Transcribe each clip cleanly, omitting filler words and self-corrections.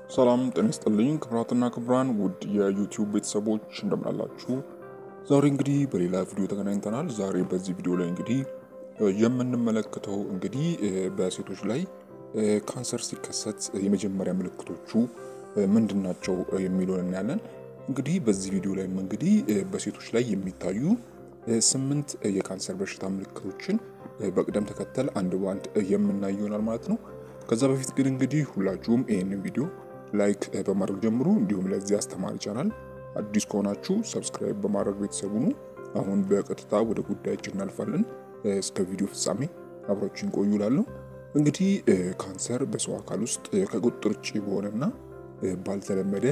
ሰላም ጤና ይስጥልኝ ክቡራትና ክቡራን ውድ የዩቲዩብ ቤተሰቦች እንደምን አላችሁ? ዛሬ እንግዲህ በሌላ ቪዲዮ ተገናኝተናል። ዛሬ በዚህ ቪዲዮ ላይ እንግዲህ የምንመለከተው እንግዲህ በሴቶች ላይ ካንሰር ሲከሰት የመጀመሪያ ምልክቶቹ ምንድናቸው የሚለውን እናያለን። እንግዲህ በዚህ ቪዲዮ ላይም እንግዲህ በሴቶች ላይ የሚታዩ 8 የካንሰር በሽታ ምልክቶችን በቅደም ተከተል አንድ ባንድ የምናይ ይሆናል ማለት ነው። ከዛ በፊት ግን እንግዲህ ሁላችሁም ይህንን ቪዲዮ ላይክ በማድረግ ጀምሩ። እንዲሁም ለዚህ አስተማሪ ቻናል አዲስ ከሆናችሁ ሰብስክራይብ በማድረግ ቤተሰቡ ሁኑ። አሁን በቀጥታ ወደ ጉዳያችን እናልፋለን። እስከ ቪዲዮ ፍጻሜ አብራችሁን ቆዩ እላለሁ። እንግዲህ ካንሰር በሰው አካል ውስጥ ከቁጥጥር ውጭ በሆነና ባልተለመደ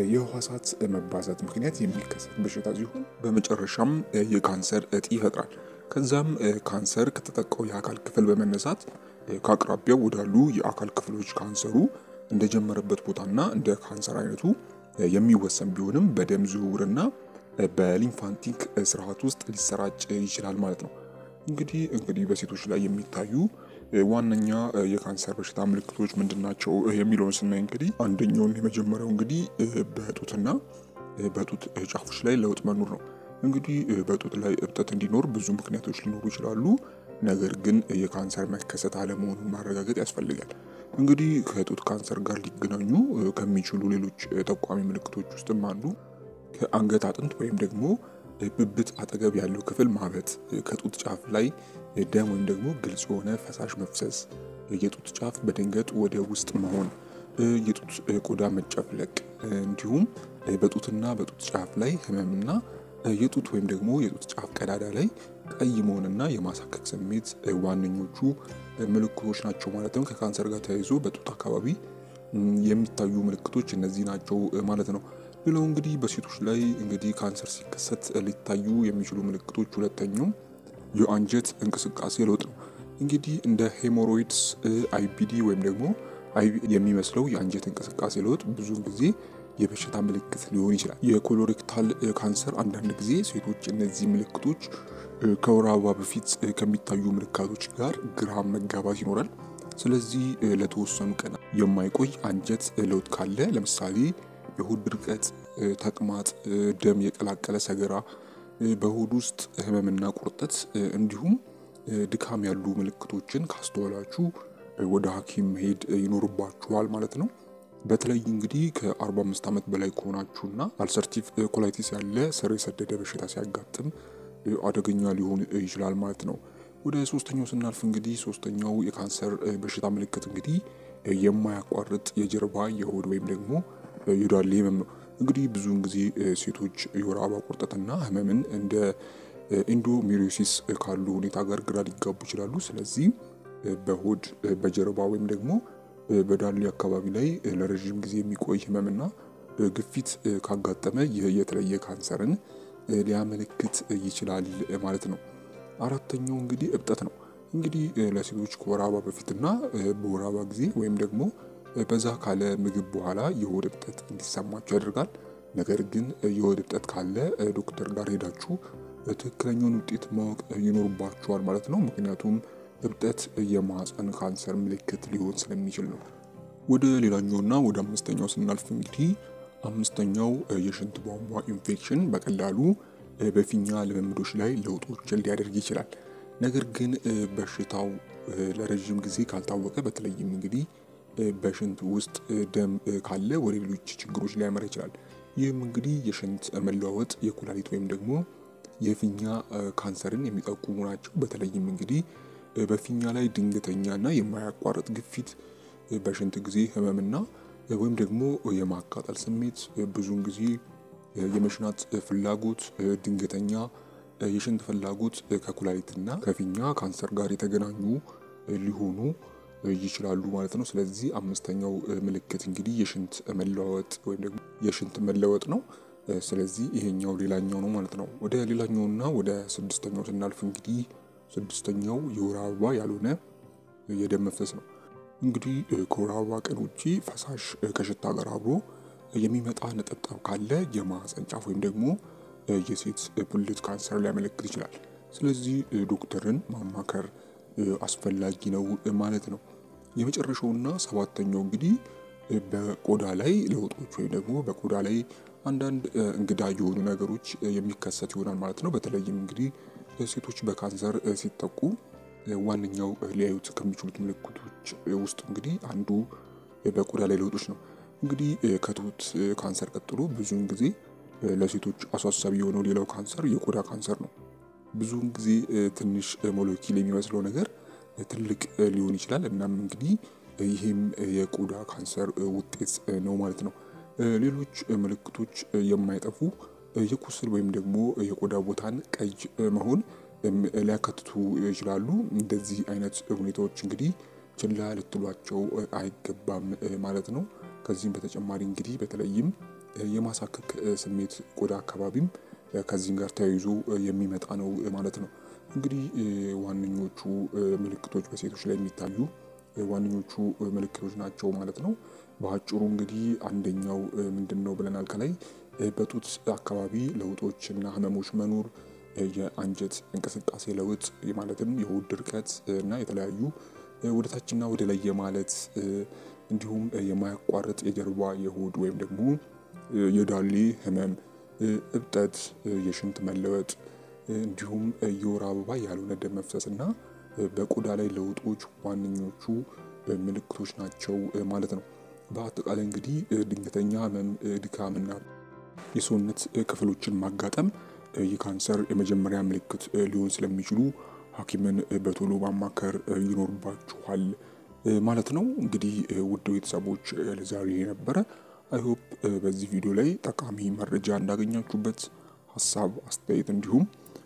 የህዋሳት መባዛት ምክንያት የሚከሰት በሽታ ሲሆን በመጨረሻም የካንሰር እጢ ይፈጥራል። ከዛም ካንሰር ከተጠቃው የአካል ክፍል በመነሳት ከአቅራቢያው ወዳሉ የአካል ክፍሎች ካንሰሩ እንደጀመረበት ቦታና እንደ ካንሰር አይነቱ የሚወሰን ቢሆንም በደም ዝውውርና በሊምፋቲክ ስርዓት ውስጥ ሊሰራጭ ይችላል ማለት ነው። እንግዲህ በሴቶች ላይ የሚታዩ ዋነኛ የካንሰር በሽታ ምልክቶች ምንድናቸው የሚለውን ስናይ እንግዲህ አንደኛውን የመጀመሪያው እንግዲህ በጡትና በጡት ጫፎች ላይ ለውጥ መኖር ነው። እንግዲህ በጡት ላይ እብጠት እንዲኖር ብዙ ምክንያቶች ሊኖሩ ይችላሉ። ነገር ግን የካንሰር መከሰት አለመሆኑን ማረጋገጥ ያስፈልጋል። እንግዲህ ከጡት ካንሰር ጋር ሊገናኙ ከሚችሉ ሌሎች ጠቋሚ ምልክቶች ውስጥም አንዱ ከአንገት አጥንት ወይም ደግሞ ብብት አጠገብ ያለው ክፍል ማበጥ፣ ከጡት ጫፍ ላይ ደም ወይም ደግሞ ግልጽ የሆነ ፈሳሽ መፍሰስ፣ የጡት ጫፍ በድንገት ወደ ውስጥ መሆን፣ የጡት ቆዳ መጨፍለቅ፣ እንዲሁም በጡትና በጡት ጫፍ ላይ ህመምና የጡት ወይም ደግሞ የጡት ጫፍ ቀዳዳ ላይ ቀይ መሆንና የማሳከክ ስሜት ዋነኞቹ ምልክቶች ናቸው ማለት ነው። ከካንሰር ጋር ተያይዞ በጡት አካባቢ የሚታዩ ምልክቶች እነዚህ ናቸው ማለት ነው። ሌላው እንግዲህ በሴቶች ላይ እንግዲህ ካንሰር ሲከሰት ሊታዩ የሚችሉ ምልክቶች ሁለተኛው የአንጀት እንቅስቃሴ ለውጥ ነው። እንግዲህ እንደ ሄሞሮይድስ፣ አይቢዲ ወይም ደግሞ የሚመስለው የአንጀት እንቅስቃሴ ለውጥ ብዙውን ጊዜ የበሽታ ምልክት ሊሆን ይችላል። የኮሎሬክታል ካንሰር አንዳንድ ጊዜ ሴቶች እነዚህ ምልክቶች ከወር አበባ በፊት ከሚታዩ ምልክቶች ጋር ግራ መጋባት ይኖራል። ስለዚህ ለተወሰኑ ቀናት የማይቆይ አንጀት ለውጥ ካለ ለምሳሌ የሆድ ድርቀት፣ ተቅማጥ፣ ደም የቀላቀለ ሰገራ፣ በሆድ ውስጥ ህመምና ቁርጠት እንዲሁም ድካም ያሉ ምልክቶችን ካስተዋላችሁ ወደ ሐኪም መሄድ ይኖርባችኋል ማለት ነው። በተለይ እንግዲህ ከ45 ዓመት በላይ ከሆናችሁና አልሰርቲቭ ኮላይቲስ ያለ ስር የሰደደ በሽታ ሲያጋጥም አደገኛ ሊሆን ይችላል ማለት ነው። ወደ ሶስተኛው ስናልፍ እንግዲህ ሶስተኛው የካንሰር በሽታ ምልክት እንግዲህ የማያቋርጥ የጀርባ የሆድ ወይም ደግሞ የዳሌ ህመም ነው። እንግዲህ ብዙውን ጊዜ ሴቶች የወር አበባ ቁርጠትና ህመምን እንደ ኢንዶሜትሪዮሲስ ካሉ ሁኔታ ጋር ግራ ሊጋቡ ይችላሉ። ስለዚህ በሆድ በጀርባ ወይም ደግሞ በዳሌ አካባቢ ላይ ለረጅም ጊዜ የሚቆይ ህመምና ግፊት ካጋጠመ ይህ የተለየ ካንሰርን ሊያመለክት ይችላል ማለት ነው። አራተኛው እንግዲህ እብጠት ነው። እንግዲህ ለሴቶች ከወር አበባ በፊትና በወር አበባ ጊዜ ወይም ደግሞ በዛ ካለ ምግብ በኋላ የሆድ እብጠት እንዲሰማችሁ ያደርጋል። ነገር ግን የሆድ እብጠት ካለ ዶክተር ጋር ሄዳችሁ ትክክለኛውን ውጤት ማወቅ ይኖርባችኋል ማለት ነው። ምክንያቱም እብጠት የማህፀን ካንሰር ምልክት ሊሆን ስለሚችል ነው። ወደ ሌላኛውና ወደ አምስተኛው ስናልፍ እንግዲህ አምስተኛው የሽንት ቧንቧ ኢንፌክሽን በቀላሉ በፊኛ ልምምዶች ላይ ለውጦችን ሊያደርግ ይችላል። ነገር ግን በሽታው ለረጅም ጊዜ ካልታወቀ በተለይም እንግዲህ በሽንት ውስጥ ደም ካለ ወደ ሌሎች ችግሮች ሊያመራ ይችላል። ይህም እንግዲህ የሽንት መለዋወጥ፣ የኩላሊት ወይም ደግሞ የፊኛ ካንሰርን የሚጠቁሙ ናቸው። በተለይም እንግዲህ በፊኛ ላይ ድንገተኛና የማያቋርጥ ግፊት፣ በሽንት ጊዜ ህመምና ወይም ደግሞ የማቃጠል ስሜት፣ ብዙውን ጊዜ የመሽናት ፍላጎት፣ ድንገተኛ የሽንት ፍላጎት ከኩላሊትና ከፊኛ ካንሰር ጋር የተገናኙ ሊሆኑ ይችላሉ ማለት ነው። ስለዚህ አምስተኛው ምልክት እንግዲህ የሽንት መለዋወጥ ወይም ደግሞ የሽንት መለወጥ ነው። ስለዚህ ይሄኛው ሌላኛው ነው ማለት ነው። ወደ ሌላኛውና ወደ ስድስተኛው ስናልፍ እንግዲህ ስድስተኛው የወር አበባ ያልሆነ የደም መፍሰስ ነው። እንግዲህ ከወር አበባ ቀን ውጪ ፈሳሽ ከሽታ ጋር አብሮ የሚመጣ ነጠብጣብ ካለ የማህፀን ጫፍ ወይም ደግሞ የሴት ብልት ካንሰር ሊያመለክት ይችላል። ስለዚህ ዶክተርን ማማከር አስፈላጊ ነው ማለት ነው። የመጨረሻውና ሰባተኛው እንግዲህ በቆዳ ላይ ለውጦች ወይም ደግሞ በቆዳ ላይ አንዳንድ እንግዳ የሆኑ ነገሮች የሚከሰት ይሆናል ማለት ነው። በተለይም እንግዲህ ሴቶች በካንሰር ሲጠቁ ዋነኛው ሊያዩት ከሚችሉት ምልክቶች ውስጥ እንግዲህ አንዱ በቆዳ ላይ ለውጦች ነው። እንግዲህ ከጡት ካንሰር ቀጥሎ ብዙውን ጊዜ ለሴቶች አሳሳቢ የሆነው ሌላው ካንሰር የቆዳ ካንሰር ነው። ብዙውን ጊዜ ትንሽ ሞለኪል የሚመስለው ነገር ትልቅ ሊሆን ይችላል። እናም እንግዲህ ይሄም የቆዳ ካንሰር ውጤት ነው ማለት ነው። ሌሎች ምልክቶች የማይጠፉ የቁስል ወይም ደግሞ የቆዳ ቦታን ቀይ መሆን ሊያካትቱ ይችላሉ። እንደዚህ አይነት ሁኔታዎች እንግዲህ ችላ ልትሏቸው አይገባም ማለት ነው። ከዚህም በተጨማሪ እንግዲህ በተለይም የማሳከክ ስሜት ቆዳ አካባቢም ከዚህም ጋር ተያይዞ የሚመጣ ነው ማለት ነው። እንግዲህ ዋነኞቹ ምልክቶች በሴቶች ላይ የሚታዩ ዋነኞቹ ምልክቶች ናቸው ማለት ነው። በአጭሩ እንግዲህ አንደኛው ምንድነው ብለናል? ከላይ በጡት አካባቢ ለውጦች እና ህመሞች መኖር፣ የአንጀት እንቅስቃሴ ለውጥ ማለትም የሆድ ድርቀት እና የተለያዩ ወደ ታችና ወደ ላይ ማለት እንዲሁም የማያቋርጥ የጀርባ የሆድ ወይም ደግሞ የዳሌ ህመም፣ እብጠት፣ የሽንት መለወጥ እንዲሁም የወር አበባ ያልሆነ ደም መፍሰስ እና በቆዳ ላይ ለውጦች ዋነኞቹ ምልክቶች ናቸው ማለት ነው። በአጠቃላይ እንግዲህ ድንገተኛ ህመም፣ ድካምና የሰውነት ክፍሎችን ማጋጠም የካንሰር የመጀመሪያ ምልክት ሊሆን ስለሚችሉ ሐኪምን በቶሎ ማማከር ይኖርባችኋል ማለት ነው። እንግዲህ ውድ ቤተሰቦች ለዛሬ ነበረ። አይ ሆፕ በዚህ ቪዲዮ ላይ ጠቃሚ መረጃ እንዳገኛችሁበት፣ ሀሳብ አስተያየት እንዲሁም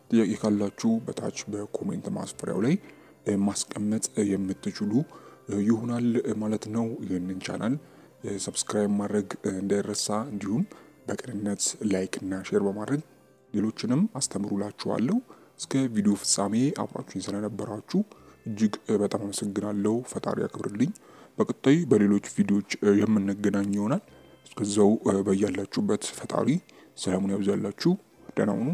ጥያቄ ካላችሁ በታች በኮሜንት ማስፈሪያው ላይ ማስቀመጥ የምትችሉ ይሆናል ማለት ነው። ይህንን ቻናል ሰብስክራይብ ማድረግ እንዳይረሳ፣ እንዲሁም በቅንነት ላይክ እና ሼር በማድረግ ሌሎችንም አስተምሩላችኋለሁ። እስከ ቪዲዮ ፍጻሜ አብራችሁኝ ስለነበራችሁ እጅግ በጣም አመሰግናለሁ። ፈጣሪ ያክብርልኝ። በቀጣይ በሌሎች ቪዲዮዎች የምንገናኝ ይሆናል። እስከዛው በያላችሁበት ፈጣሪ ሰላሙን ያብዛላችሁ። ደህና ሁኑ።